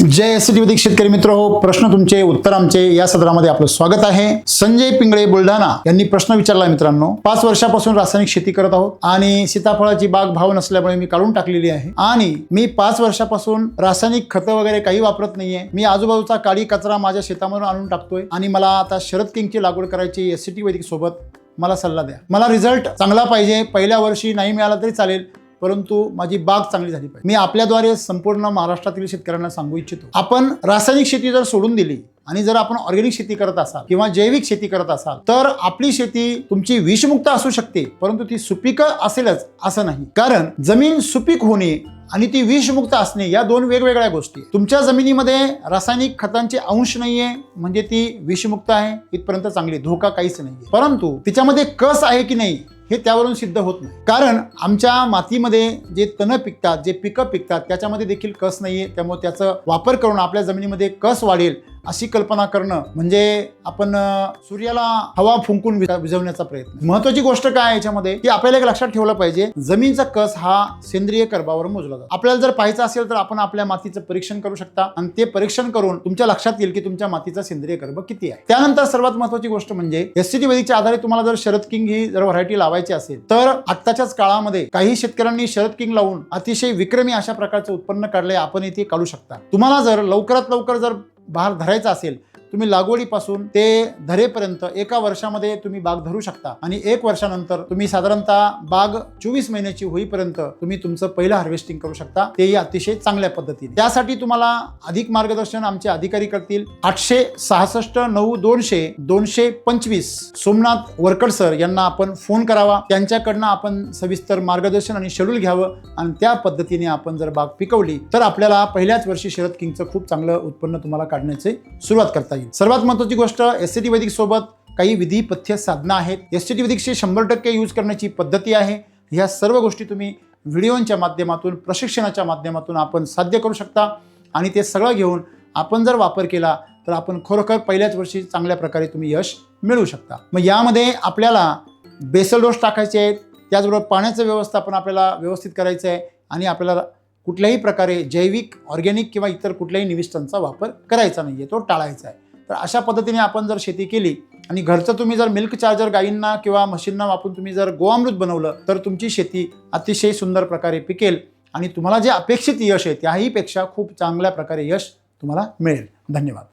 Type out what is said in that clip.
जय ST शेतकरी मित्र हो, प्रश्न तुमचे उत्तर आमचे या सदरामध्ये आपलं स्वागत आहे। संजय पिंगळे बुलढाणा यांनी प्रश्न विचारला मित्रांनो, 5 वर्षापासून रासायनिक शेती करत आहोत आणि सीताफळाची बाग भाव नसल्यामुळे मी काढून टाकलेली आहे आणि मी 5 वर्षापासून रासायनिक खतं वगैरे काही वापरत नाहीये। मी आजूबाजूचा काळी कचरा माझ्या शेतामधून आणून टाकतोय आणि मला आता शरद किंगची लागवड करायची। एसटी वैदिक सोबत मला सल्ला द्या। मला रिझल्ट चांगला पाहिजे, पहिल्या वर्षी नाही मिळाला तरी चालेल, परंतु माझी बाग चांगली झाली पाहिजे। मी आपल्याद्वारे संपूर्ण महाराष्ट्रातील शेतकऱ्यांना सांगू इच्छितो, आपण रासायनिक शेती जर सोडून दिली आणि जर आपण ऑर्गॅनिक शेती करत असाल किंवा जैविक शेती करत असाल तर आपली शेती तुमची विषमुक्त असू शकते, परंतु ती सुपीक असेलच असं नाही। कारण जमीन सुपीक होणे आणि ती विषमुक्त असणे या दोन वेगवेगळ्या गोष्टी। तुमच्या जमिनीमध्ये रासायनिक खतांचे अंश नाहीये म्हणजे ती विषमुक्त आहे, इथपर्यंत चांगली, धोका काहीच नाहीये। परंतु तिच्यामध्ये कस आहे की नाही हे त्यावरून सिद्ध होत नाही। कारण आमच्या मातीमध्ये जे तण पिकतात, जे पिकं पिकतात त्याच्यामध्ये देखील कस नाहीये। त्यामुळे त्याचा वापर करून आपल्या जमिनीमध्ये कस वाढेल अशी कल्पना करणं म्हणजे आपण सूर्याला हवा फुंकून विझवण्याचा प्रयत्न। महत्वाची गोष्ट काय आहे याच्यामध्ये की आपल्याला एक लक्षात ठेवलं पाहिजे, जमिनीचा कस हा सेंद्रिय कर्बावर मोजला जातो। आपल्याला जर पाहायचं असेल तर आपण आपल्या मातीचं परीक्षण करू शकता आणि ते परीक्षण करून तुमच्या लक्षात येईल की तुमच्या मातीचा सेंद्रिय कर्ब किती आहे। त्यानंतर सर्वात महत्वाची गोष्ट म्हणजे एसटी वैदिकच्या आधारे तुम्हाला जर शरद किंग ही जर व्हरायटी लावायची असेल तर आत्ताच्याच काळामध्ये काही शेतकऱ्यांनी शरद किंग लावून अतिशय विक्रमी अशा प्रकारचं उत्पन्न काढलंय, आपण इथे काढू शकता। तुम्हाला जर लवकरात लवकर जर बहार धरायचा असेल, तुम्ही लागवडीपासून ते धरेपर्यंत एका वर्षामध्ये तुम्ही बाग धरू शकता आणि 1 वर्षानंतर तुम्ही साधारणतः बाग 24 महिन्याची होईपर्यंत तुम्ही तुमचं पहिलं हार्वेस्टिंग करू शकता, तेही अतिशय चांगल्या पद्धतीने। त्यासाठी तुम्हाला अधिक मार्गदर्शन आमचे अधिकारी करतील। 866 9 200 225 सोमनाथ वरकड सर यांना आपण फोन करावा, त्यांच्याकडनं आपण सविस्तर मार्गदर्शन आणि शेड्यूल घ्यावं आणि त्या पद्धतीने आपण जर बाग पिकवली तर आपल्याला पहिल्याच वर्षी शरद किंगचं खूप चांगलं उत्पन्न तुम्हाला काढण्याची सुरुवात करता येईल। सर्वात महत्त्वाची गोष्ट, एसटी वैदिक सोबत काही विधी पथ्य साधना आहेत। एसटी वैदिकची 100% यूज करण्याची पद्धती आहे। ह्या सर्व गोष्टी तुम्ही व्हिडिओच्या माध्यमातून, प्रशिक्षणाच्या माध्यमातून आपण साध्य करू शकता आणि ते सगळं घेऊन आपण जर वापर केला तर आपण खरोखर पहिल्याच वर्षी चांगल्या प्रकारे तुम्ही यश मिळवू शकता। मग यामध्ये आपल्याला बेसल डोस टाकायचे आहेत, त्याचबरोबर पाण्याचं व्यवस्थापन आपल्याला व्यवस्थित करायचं आहे आणि आपल्याला कुठल्याही प्रकारे जैविक, ऑर्गॅनिक किंवा इतर कुठल्याही निविष्ठांचा वापर करायचा नाहीये, तो टाळायचा आहे। तर अशा पद्धतीने आपण जर शेती केली आणि घरचं तुम्ही जर मिल्क चार्जर गायींना किंवा म्हशींना वापरून तुम्ही जर गोअमृत बनवलं तर तुमची शेती अतिशय सुंदर प्रकारे पिकेल आणि तुम्हाला जे अपेक्षित यश आहे त्याही पेक्षा खूप चांगल्या प्रकारे यश तुम्हाला मिळेल। धन्यवाद।